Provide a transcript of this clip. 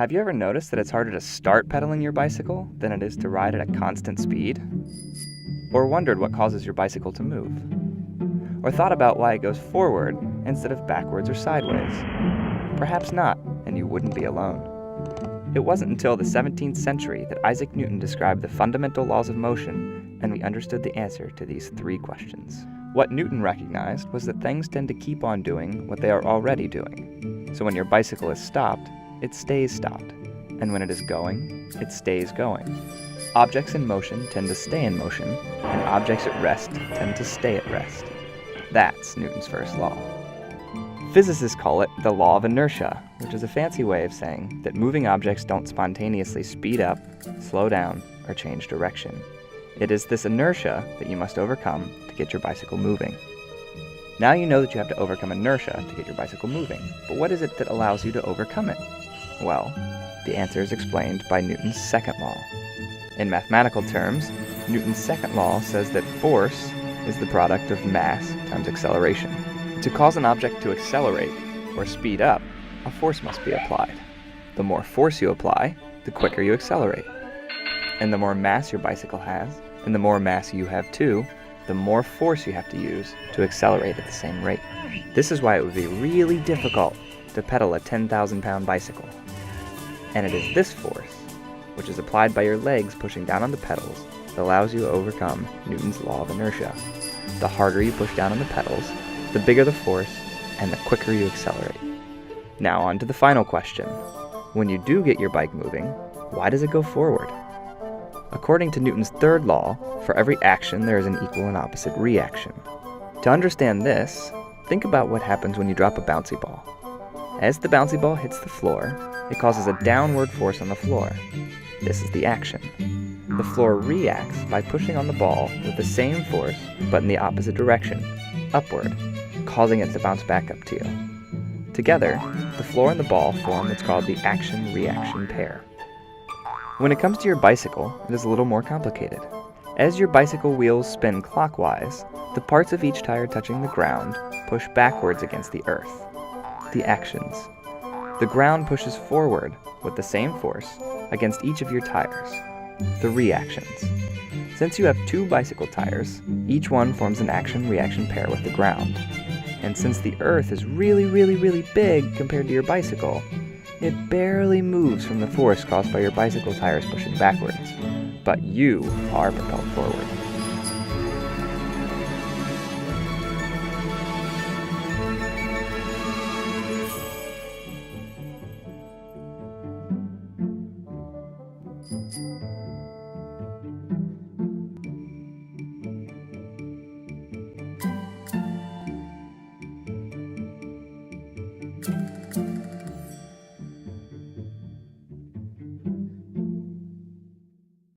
Have you ever noticed that it's harder to start pedaling your bicycle than it is to ride at a constant speed? Or wondered what causes your bicycle to move? Or thought about why it goes forward instead of backwards or sideways? Perhaps not, and you wouldn't be alone. It wasn't until the 17th century that Isaac Newton described the fundamental laws of motion, and we understood the answer to these 3 questions. What Newton recognized was that things tend to keep on doing what they are already doing. So when your bicycle is stopped, it stays stopped, and when it is going, it stays going. Objects in motion tend to stay in motion, and objects at rest tend to stay at rest. That's Newton's first law. Physicists call it the law of inertia, which is a fancy way of saying that moving objects don't spontaneously speed up, slow down, or change direction. It is this inertia that you must overcome to get your bicycle moving. Now you know that you have to overcome inertia to get your bicycle moving, but what is it that allows you to overcome it? Well, the answer is explained by Newton's second law. In mathematical terms, Newton's second law says that force is the product of mass times acceleration. To cause an object to accelerate or speed up, a force must be applied. The more force you apply, the quicker you accelerate. And the more mass your bicycle has, and the more mass you have too, the more force you have to use to accelerate at the same rate. This is why it would be really difficult to pedal a 10,000-pound bicycle. And it is this force, which is applied by your legs pushing down on the pedals, that allows you to overcome Newton's law of inertia. The harder you push down on the pedals, the bigger the force, and the quicker you accelerate. Now on to the final question. When you do get your bike moving, why does it go forward? According to Newton's third law, for every action there is an equal and opposite reaction. To understand this, think about what happens when you drop a bouncy ball. As the bouncy ball hits the floor, it causes a downward force on the floor. This is the action. The floor reacts by pushing on the ball with the same force, but in the opposite direction, upward, causing it to bounce back up to you. Together, the floor and the ball form what's called the action-reaction pair. When it comes to your bicycle, it is a little more complicated. As your bicycle wheels spin clockwise, the parts of each tire touching the ground push backwards against the earth. The actions. The ground pushes forward with the same force against each of your tires. The reactions. Since you have 2 bicycle tires, each one forms an action-reaction pair with the ground. And since the earth is really, really, really big compared to your bicycle, it barely moves from the force caused by your bicycle tires pushing backwards. But you are propelled forward.